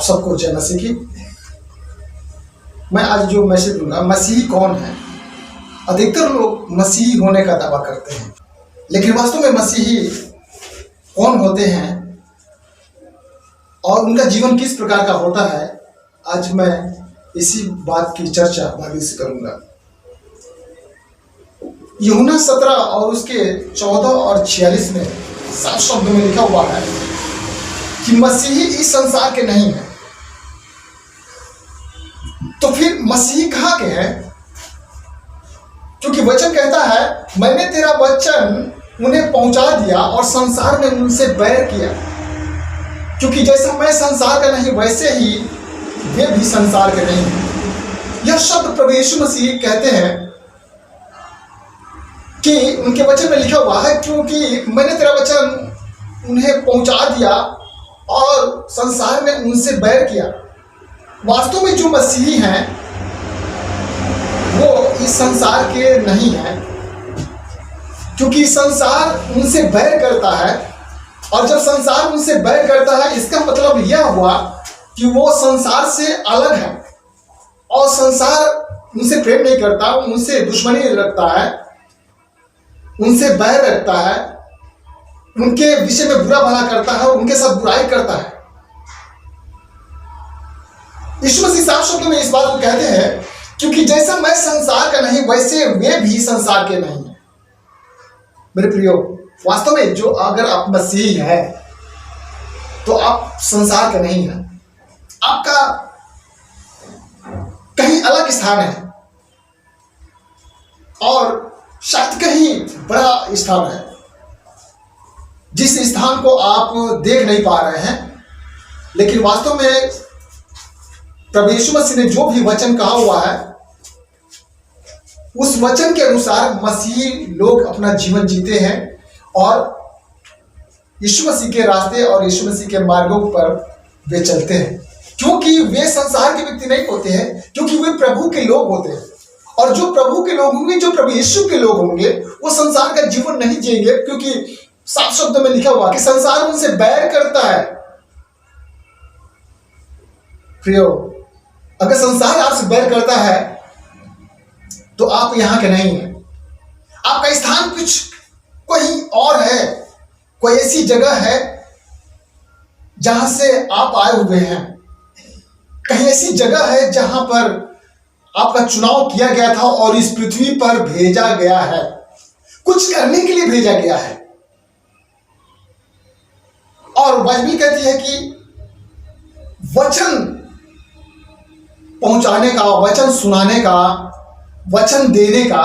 आप सबको जय मसीह की। मैं आज जो मैसेज दूंगा, मसीही कौन है। अधिकतर लोग मसीही होने का दावा करते हैं, लेकिन वास्तव में मसीही कौन होते हैं और उनका जीवन किस प्रकार का होता है, आज मैं इसी बात की चर्चा भाभी से करूंगा। यूहन्ना 17 और उसके 14 और 46 में साफ शब्दों में लिखा हुआ है कि मसीही इस संसार के नहीं है। तो फिर मसीही कहाँ के हैं? क्योंकि वचन कहता है, मैंने तेरा वचन उन्हें पहुंचा दिया और संसार ने उनसे बैर किया, क्योंकि जैसा मैं संसार का नहीं वैसे ही वे भी संसार के नहीं हैं। यह शब्द प्रभु यीशु मसीह कहते हैं कि उनके वचन में लिखा हुआ है, क्योंकि मैंने तेरा वचन उन्हें पहुंचा दिया और संसार ने उनसे बैर किया। वास्तव में जो मसीही हैं वो इस संसार के नहीं हैं, क्योंकि संसार उनसे बैर करता है। और जब संसार उनसे बैर करता है, इसका मतलब यह हुआ कि वो संसार से अलग है और संसार उनसे प्रेम नहीं करता, उनसे दुश्मनी रखता है, उनसे बैर रखता है, उनके विषय में बुरा भला करता है और उनके साथ बुराई करता है। यीशु मसीह साफ शब्दों में इस बात को कहते हैं, क्योंकि जैसा मैं संसार का नहीं वैसे वे भी संसार के नहीं हैं। मेरे प्रियो, वास्तव में जो अगर आप मसीही हैं तो आप संसार के नहीं हैं। आपका कहीं अलग स्थान है और शायद कहीं बड़ा स्थान है, जिस स्थान को आप देख नहीं पा रहे हैं। लेकिन वास्तव में प्रभु यीशु मसीह ने जो भी वचन कहा हुआ है, उस वचन के अनुसार मसीही लोग अपना जीवन जीते हैं और यीशु मसीह के रास्ते और यीशु मसीह के मार्गों पर वे चलते हैं, क्योंकि वे संसार के व्यक्ति नहीं होते हैं, क्योंकि वे प्रभु के लोग होते हैं। और जो प्रभु के लोग होंगे, जो प्रभु यीशु के लोग होंगे, वो संसार का जीवन नहीं जिएंगे, क्योंकि साफ शब्दों में लिखा हुआ कि संसार उनसे बैर करता है। प्रियो, अगर संसार आपसे बैर करता है तो आप यहां के नहीं हैं। आपका स्थान कुछ कोई और है, कोई ऐसी जगह है जहां से आप आए हुए हैं। कहीं ऐसी जगह है जहां पर आपका चुनाव किया गया था और इस पृथ्वी पर भेजा गया है, कुछ करने के लिए भेजा गया है। और बाइबल कहती है कि वचन पहुंचाने का, वचन सुनाने का, वचन देने का,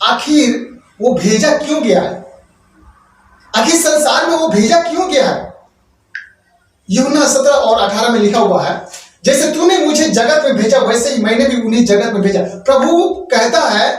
आखिर वो भेजा क्यों गया है? आखिर संसार में वो भेजा क्यों गया है? यूहन्ना 17 और 18 में लिखा हुआ है, जैसे तूने मुझे जगत में भेजा वैसे ही मैंने भी उन्हें जगत में भेजा। प्रभु कहता है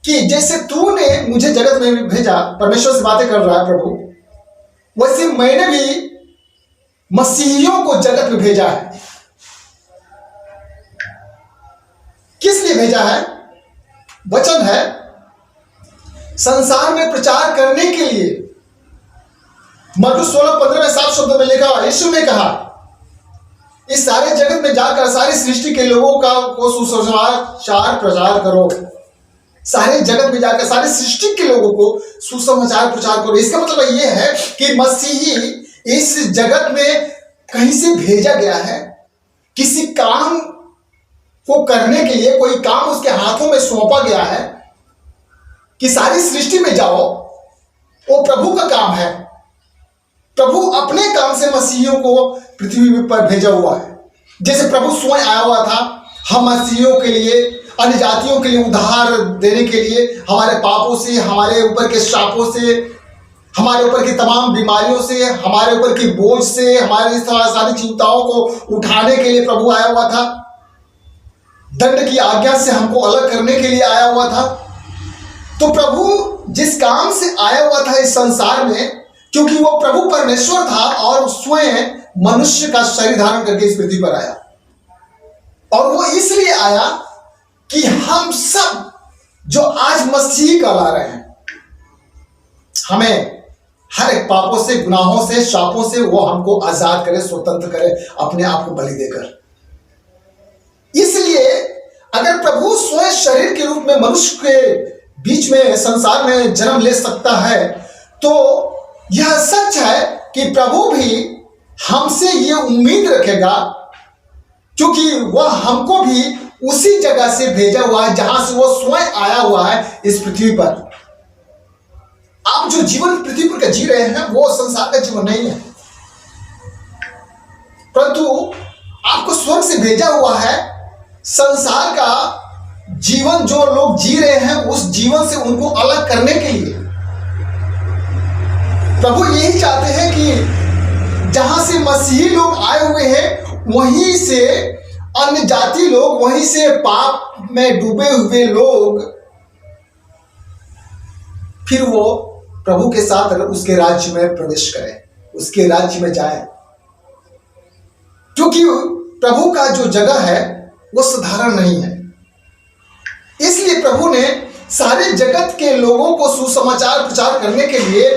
कि जैसे तूने मुझे जगत में भेजा, परमेश्वर से बातें कर रहा है प्रभु, वैसे मैंने भी मसीहियों को जगत में भेजा है। किस लिए भेजा है? वचन है संसार में प्रचार करने के लिए। मरकुस 16:15 में साफ शब्दों में लिखा हुआ, यीशु ने कहा, इस सारे जगत में जाकर सारी सृष्टि के लोगों को सुसमाचार प्रचार करो। सारे जगत में जाकर सारी सृष्टि के लोगों को सुसमाचार प्रचार करो। इसका मतलब यह है कि मसीही इस जगत में कहीं से भेजा गया है, किसी काम को करने के लिए। कोई काम उसके हाथों में सौंपा गया है कि सारी सृष्टि में जाओ। वो प्रभु का काम है। प्रभु अपने काम से मसीहियों को पृथ्वी पर भेजा हुआ है। जैसे प्रभु स्वयं आया हुआ था हम मसीहियों के लिए, अन्य जातियों के लिए उद्धार देने के लिए, हमारे पापों से, हमारे ऊपर के श्रापों से, हमारे ऊपर की तमाम बीमारियों से, हमारे ऊपर की बोझ से, हमारी सारी चिंताओं को उठाने के लिए प्रभु आया हुआ था। दंड की आज्ञा से हमको अलग करने के लिए आया हुआ था। तो प्रभु जिस काम से आया हुआ था इस संसार में, क्योंकि वो प्रभु परमेश्वर था और स्वयं मनुष्य का शरीर धारण करके इस पृथ्वी पर आया, और वो इसलिए आया कि हम सब जो आज मसीह कहला रहे हैं, हमें हर एक पापों से, गुनाहों से, शापों से वो हमको आजाद करे, स्वतंत्र करे, अपने आप को बलि देकर। इसलिए अगर प्रभु स्वयं शरीर के रूप में मनुष्य के बीच में, संसार में जन्म ले सकता है, तो यह सच है कि प्रभु भी हमसे ये उम्मीद रखेगा, क्योंकि वह हमको भी उसी जगह से भेजा हुआ है जहां से वो स्वयं आया हुआ है इस पृथ्वी पर। आप जो जीवन पृथ्वी पर का जी रहे हैं वो संसार का जीवन नहीं है, परंतु आपको स्वर्ग से भेजा हुआ है। संसार का जीवन जो लोग जी रहे हैं उस जीवन से उनको अलग करने के लिए प्रभु यही चाहते हैं कि जहां से मसीही लोग आए हुए हैं वहीं से अन्य जाति लोग, वहीं से पाप में डूबे हुए लोग फिर वो प्रभु के साथ उसके राज्य में प्रवेश करें, उसके राज्य में जाएं। क्योंकि प्रभु का जो जगह है वो साधारण नहीं है। इसलिए प्रभु ने सारे जगत के लोगों को सुसमाचार प्रचार करने के लिए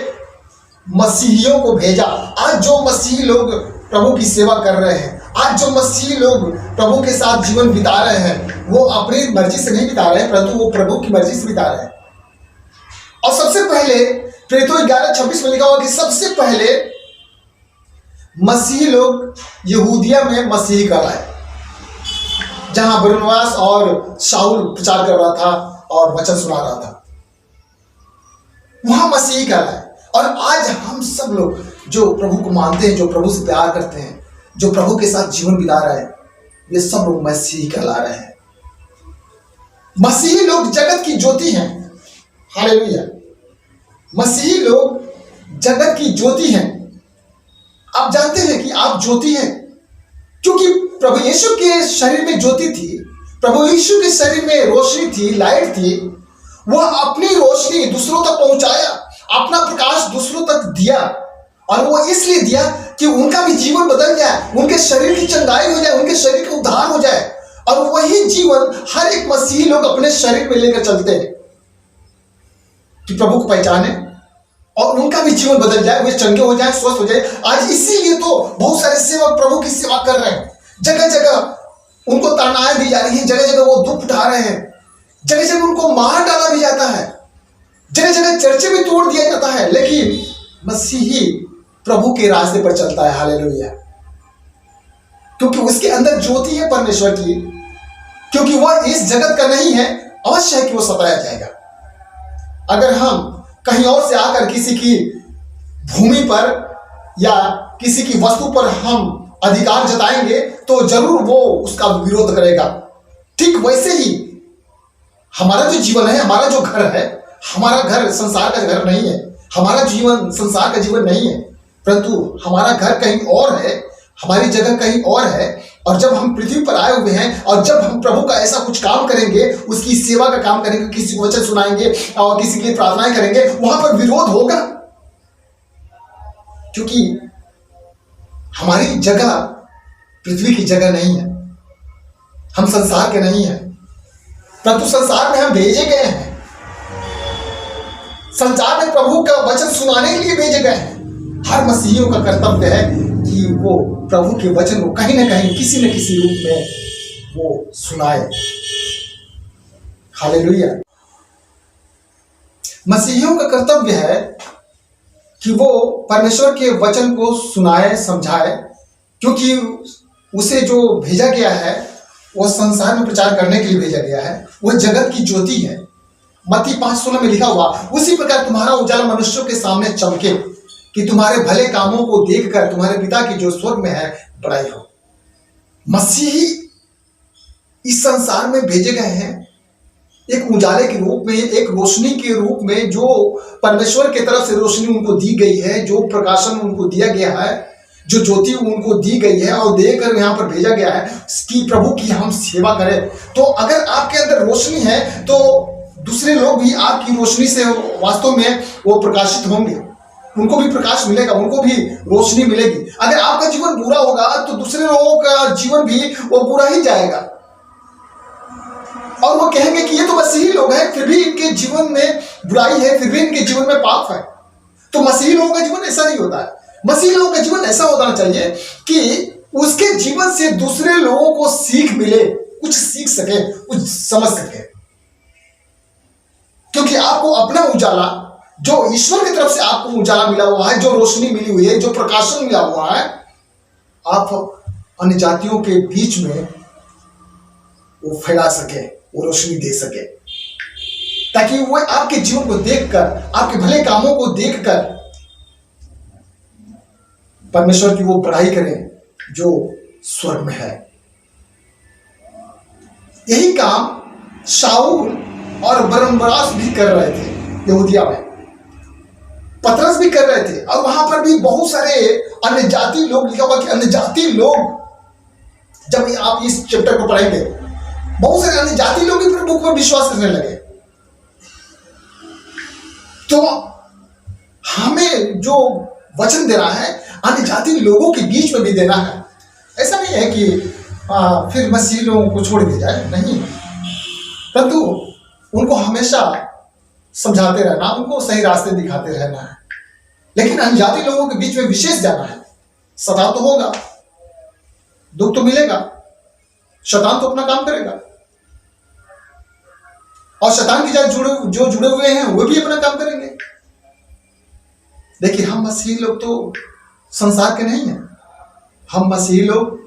मसीहियों को भेजा। आज जो मसीही लोग प्रभु की सेवा कर रहे हैं, आज जो मसीही लोग प्रभु के साथ जीवन बिता रहे हैं, वो अपनी मर्जी से नहीं बिता रहे हैं, परंतु वो प्रभु की मर्जी से बिता रहे हैं। और सबसे पहले प्रेरितों 11:26 में लिखा हुआ कि सबसे पहले मसीही लोग यहूदिया में मसीही कहलाए, जहां बरनबास और शाऊल प्रचार कर रहा था और वचन सुना रहा था, वहां मसीही कहलाए। और आज हम सब लोग जो प्रभु को मानते हैं, जो प्रभु से प्यार करते हैं, जो प्रभु के साथ जीवन बिता रहे हैं, ये सब लोग मसीही कहला रहे हैं। मसीही लोग जगत की ज्योति हैं। हालेलुया। मसीही लोग जगत की ज्योति हैं। आप जानते हैं कि आप ज्योति हैं, क्योंकि प्रभु यीशु के शरीर में ज्योति थी, प्रभु यीशु के शरीर में रोशनी थी, लाइट थी। वह अपनी रोशनी दूसरों तक पहुंचाया, अपना प्रकाश दूसरों तक दिया, और वो इसलिए दिया कि उनका भी जीवन बदल जाए, उनके शरीर की चंगाई हो जाए, उनके शरीर का उद्धार हो जाए। और वही जीवन हर एक मसीही लोग अपने शरीर में लेकर चलते हैं कि प्रभु को पहचाने और उनका भी जीवन बदल जाए, वे चंगे हो जाए, स्वस्थ हो जाए। आज इसीलिए तो बहुत सारे सेवक प्रभु की सेवा कर रहे हैं। जगह जगह उनको तानाएं दी जा रही हैं, जगह जगह वो दुख उठा रहे हैं, जगह जगह उनको मार डाला भी जाता है, जगह जगह चर्चे भी तोड़ दिया जाता है, लेकिन मसीही प्रभु के रास्ते पर चलता है। हालेलुया। क्योंकि उसके अंदर ज्योति है परमेश्वर की, क्योंकि वह इस जगत का नहीं है। अवश्य है कि वो सताया जाएगा। अगर हम कहीं और से आकर किसी की भूमि पर या किसी की वस्तु पर हम अधिकार जताएंगे तो जरूर वो उसका विरोध करेगा। ठीक वैसे ही हमारा जो जीवन है, हमारा जो घर है, हमारा घर संसार का घर नहीं है, हमारा जीवन संसार का जीवन नहीं है, परंतु हमारा घर कहीं और है, हमारी जगह कहीं और है। और जब हम पृथ्वी पर आए हुए हैं और जब हम प्रभु का ऐसा कुछ काम करेंगे, उसकी सेवा का काम करेंगे, किसी को वचन सुनाएंगे और किसी के लिए प्रार्थनाएं करेंगे, वहां पर विरोध होगा, क्योंकि हमारी जगह पृथ्वी की जगह नहीं है, हम संसार के नहीं हैं, परंतु संसार में हम भेजे गए हैं। संसार में प्रभु का वचन सुनाने के लिए भेजे गए हैं। हर मसीहियों का कर्तव्य है कि वो प्रभु के वचन को कहीं ना कहीं, किसी न किसी रूप में वो सुनाए। हालेलुया। मसीहियों का कर्तव्य है कि वो परमेश्वर के वचन को सुनाए, समझाए, क्योंकि उसे जो भेजा गया है वो संसार में प्रचार करने के लिए भेजा गया है। वह जगत की ज्योति है। मत्ती 5:16 में लिखा हुआ, उसी प्रकार तुम्हारा उजाला मनुष्यों के सामने चमके कि तुम्हारे भले कामों को देखकर तुम्हारे पिता की जो स्वर्ग में है बड़ाई हो। मसीही इस संसार में भेजे गए हैं एक उजाले के रूप में, एक रोशनी के रूप में, जो परमेश्वर की तरफ से रोशनी उनको दी गई है, जो प्रकाशन उनको दिया गया है, जो ज्योति उनको दी गई है और देकर यहाँ पर भेजा गया है कि प्रभु की हम सेवा करें। तो अगर आपके अंदर रोशनी है तो दूसरे लोग भी आपकी रोशनी से वास्तव में वो प्रकाशित होंगे, उनको भी प्रकाश मिलेगा, उनको भी रोशनी मिलेगी। अगर आपका जीवन बुरा होगा तो दूसरे लोगों का जीवन भी वो बुरा ही जाएगा और वो कहेंगे कि ये तो मसीही लोग हैं, फिर भी इनके जीवन में बुराई है, फिर भी इनके जीवन में पाप है। तो मसीही लोगों का जीवन ऐसा नहीं होता है। मसीही लोगों का जीवन ऐसा होना चाहिए कि उसके जीवन से दूसरे लोगों को सीख मिले, कुछ सीख सके, कुछ समझ सके। क्योंकि आपको अपना उजाला, जो ईश्वर की तरफ से आपको उजाला मिला हुआ है, जो रोशनी मिली हुई है, जो प्रकाशन मिला हुआ है, आप अन्य जातियों के बीच में वो फैला सके, वो रोशनी दे सके, ताकि वो आपके जीवन को देखकर, आपके भले कामों को देखकर परमेश्वर की वो बड़ाई करें जो स्वर्ग में है। यही काम शाऊल और बरनबास भी कर रहे थे यहूदिया में, पतरस भी कर रहे थे, और वहां पर भी बहुत सारे अन्य जाति लोग, लिखा हुआ कि अन्य जाति लोग, जब आप इस चैप्टर को पढ़ेंगे, बहुत सारे अन्य जाति लोग भी प्रभु पर विश्वास करने लगे। तो हमें जो वचन देना है अन्य जाति लोगों के बीच में भी देना है। ऐसा नहीं है कि फिर मसीही लोगों को छोड़ दिया जाए, नहीं, परंतु उनको हमेशा समझाते रहना, उनको सही रास्ते दिखाते रहना है। लेकिन अन्य जाति लोगों के बीच में विशेष जाना है। सताव तो होगा, दुख तो मिलेगा, शैतान तो अपना काम करेगा, और शैतान के साथ जो जुड़े हुए हैं वो भी अपना काम करेंगे। देखिए, हम मसीही लोग तो संसार के नहीं हैं। हम मसीही लोग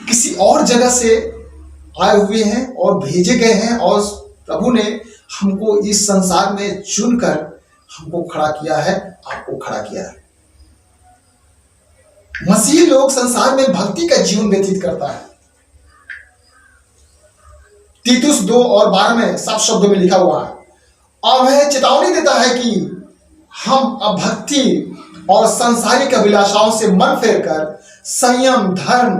किसी और जगह से आए हुए हैं और भेजे गए हैं, और प्रभु ने हमको इस संसार में चुनकर हमको खड़ा किया है, आपको खड़ा किया है। मसीही लोग संसार में भक्ति का जीवन व्यतीत करता है। तीतुस 2 और 12 में साफ शब्दों में लिखा हुआ है, और वह चेतावनी देता है कि हम अभक्ति और सांसारिक अभिलाषाओं से मन फेरकर संयम, धर्म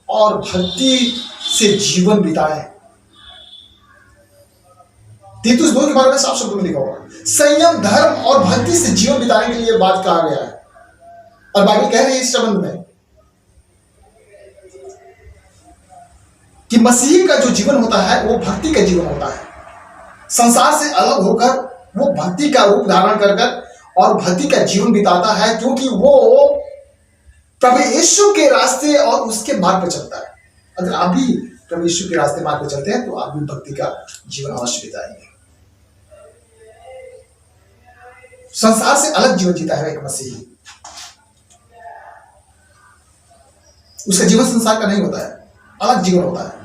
और भक्ति से जीवन बिताएं। तीतुस 2 के बारे में साफ शब्दों में लिखा हुआ है, संयम, धर्म और भक्ति से जीवन बिताने के लिए बात कहा गया है। और बाइबल कह रही है इस संबंध में कि मसीही का जो जीवन होता है वो भक्ति का जीवन होता है। संसार से अलग होकर वो भक्ति का रूप धारण कर और भक्ति का जीवन बिताता है, क्योंकि वो प्रभु यीशु के रास्ते और उसके मार्ग पर चलता है। अगर आप भी प्रभु यीशु के रास्ते मार्ग पर चलते हैं तो आप भी भक्ति का जीवन अवश्य बिताएंगे। संसार से अलग जीवन जीता है एक मसीही। उसका जीवन संसार का नहीं होता है, अलग जीवन होता है।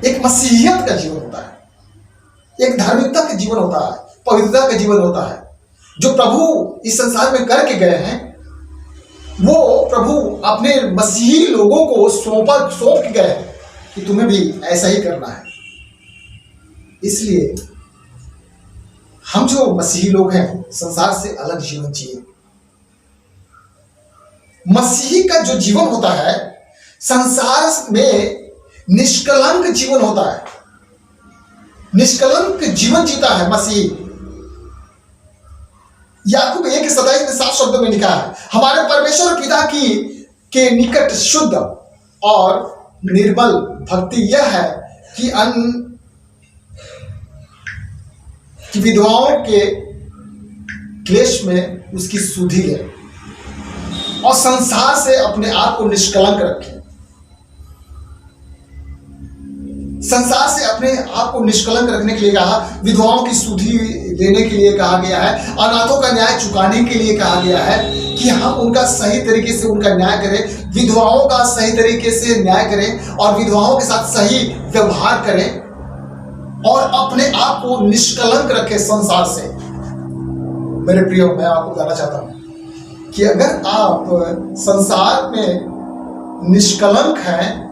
एक मसीहियत का जीवन होता है, एक धार्मिकता का जीवन होता है, पवित्रता का जीवन होता है। जो प्रभु इस संसार में करके गए हैं, वो प्रभु अपने मसीही लोगों को सौंप गए हैं कि तुम्हें भी ऐसा ही करना है। इसलिए हम जो मसीही लोग हैं, संसार से अलग जीवन जिए। मसीही का जो जीवन होता है, संसार में निष्कलंक जीवन होता है, निष्कलंक जीवन जीता है मसीही। याकूब 1:27 में साफ शब्दों में लिखा है, हमारे परमेश्वर पिता के निकट शुद्ध और निर्मल भक्ति यह है कि विधवाओं के क्लेश में उसकी सुधि ले और संसार से अपने आप को निष्कलंक रखे। संसार से अपने आप को निष्कलंक रखने के लिए कहा, विधवाओं की सुधि देने के लिए कहा गया है, अनाथों का न्याय चुकाने के लिए कहा गया है कि हम उनका सही तरीके से उनका न्याय करें, विधवाओं का सही तरीके से न्याय करें और विधवाओं के साथ सही व्यवहार करें और अपने आप को निष्कलंक रखें संसार से। मेरे प्रियो, मैं आपको बताना चाहता हूं कि अगर आप संसार में निष्कलंक हैं,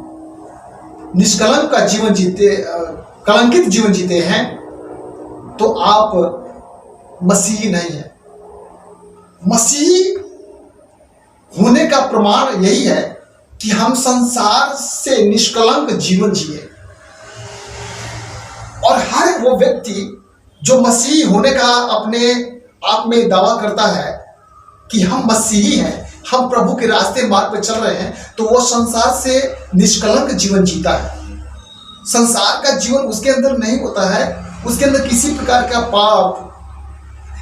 निष्कलंक का जीवन जीते, कलंकित जीवन जीते हैं, तो आप मसीही नहीं है। मसीही होने का प्रमाण यही है कि हम संसार से निष्कलंक जीवन जिए। और हर वो व्यक्ति जो मसीही होने का अपने आप में दावा करता है कि हम मसीही हैं, हम प्रभु के रास्ते मार्ग पर चल रहे हैं, तो वो संसार से निष्कलंक जीवन जीता है। संसार का जीवन उसके अंदर नहीं होता है, उसके अंदर किसी प्रकार का पाप,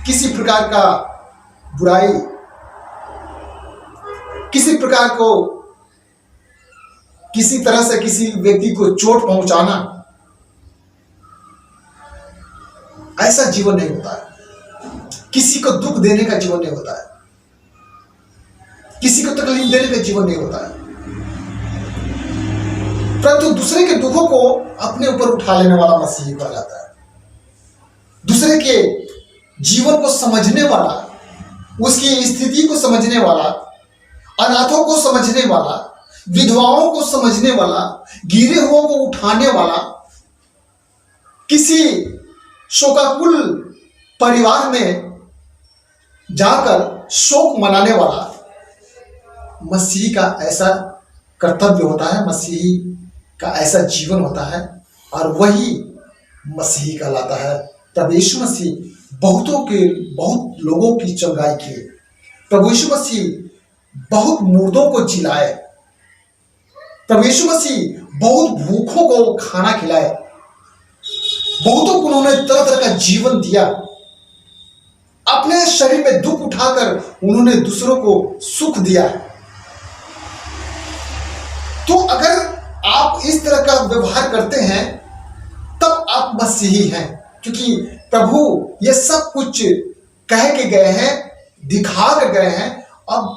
किसी प्रकार का बुराई, किसी प्रकार को, किसी तरह से किसी व्यक्ति को चोट पहुंचाना, ऐसा जीवन नहीं होता है। किसी को दुख देने का जीवन नहीं होता है, किसी को तकलीफ देने का जीवन नहीं होता है, परंतु दूसरे के दुखों को अपने ऊपर उठा लेने वाला मसीही कहलाता है। दूसरे के जीवन को समझने वाला, उसकी स्थिति को समझने वाला, अनाथों को समझने वाला, विधवाओं को समझने वाला, गिरे हुओं को उठाने वाला, किसी शोकाकुल परिवार में जाकर शोक मनाने वाला, मसीही का ऐसा कर्तव्य होता है, मसीही का ऐसा जीवन होता है, और वही मसीही कहलाता है। प्रभु यीशु मसीह बहुत लोगों की चंगाई किए। प्रभु यीशु मसीह बहुत मुर्दों को जिलाए। प्रभु यीशु मसीह बहुत भूखों को खाना खिलाए। बहुतों को उन्होंने तरह तरह का जीवन दिया। अपने शरीर में दुख उठाकर उन्होंने दूसरों को सुख दिया। तो अगर आप इस तरह का व्यवहार करते हैं तब आप मसीही हैं, क्योंकि प्रभु ये सब कुछ कह के गए हैं, दिखा कर गए हैं। अब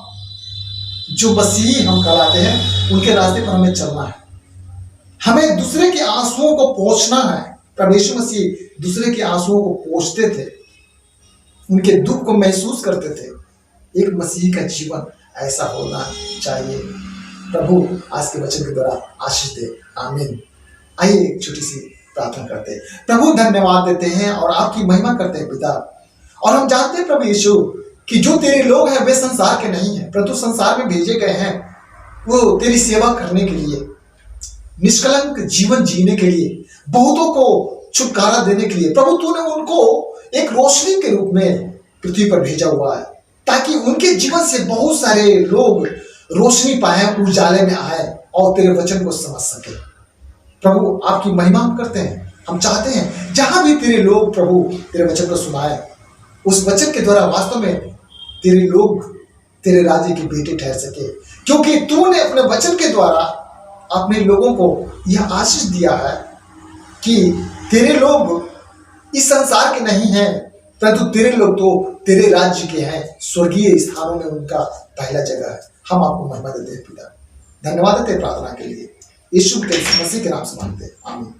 जो मसीही हम कहलाते हैं उनके रास्ते पर हमें चलना है, हमें दूसरे के आंसुओं को पोंछना है। प्रभु यीशु मसीह दूसरे के आंसुओं को पोंछते थे, उनके दुख को महसूस करते थे। एक मसीही का जीवन ऐसा होना चाहिए। प्रभु आज के वचन के द्वारा आशीष दे, आमीन। आइए एक छोटी सी प्रार्थना करते हैं। प्रभु धन्यवाद देते हैं और आपकी महिमा करते हैं पिता। और हम जानते हैं प्रभु यीशु कि जो तेरे लोग हैं वे संसार के नहीं हैं, परंतु संसार में भेजे गए हैं वो तेरी सेवा करने के लिए, निष्कलंक जीवन जीने के लिए, बहुतों को छुटकारा देने के लिए। प्रभु तूने उनको एक रोशनी के रूप में पृथ्वी पर भेजा हुआ है, ताकि उनके जीवन से बहुत सारे लोग रोशनी पाए, उजाले में आए और तेरे वचन को समझ सके। प्रभु आपकी महिमा हम करते हैं। हम चाहते हैं जहां भी तेरे लोग प्रभु तेरे वचन को सुनाए, उस वचन के द्वारा वास्तव में तेरे लोग तेरे राज्य के बेटे ठहर सके, क्योंकि तूने अपने वचन के द्वारा अपने लोगों को यह आशीष दिया है कि तेरे लोग इस संसार के नहीं हैं, परंतु तेरे लोग तो तेरे राज्य के हैं। स्वर्गीय स्थानों में उनका पहला जगह है। हम आपको महिमा देते हैं पिता, धन्यवाद देते हैं प्रार्थना के लिए। यीशु मसीह के नाम से मांगते हैं, आमीन।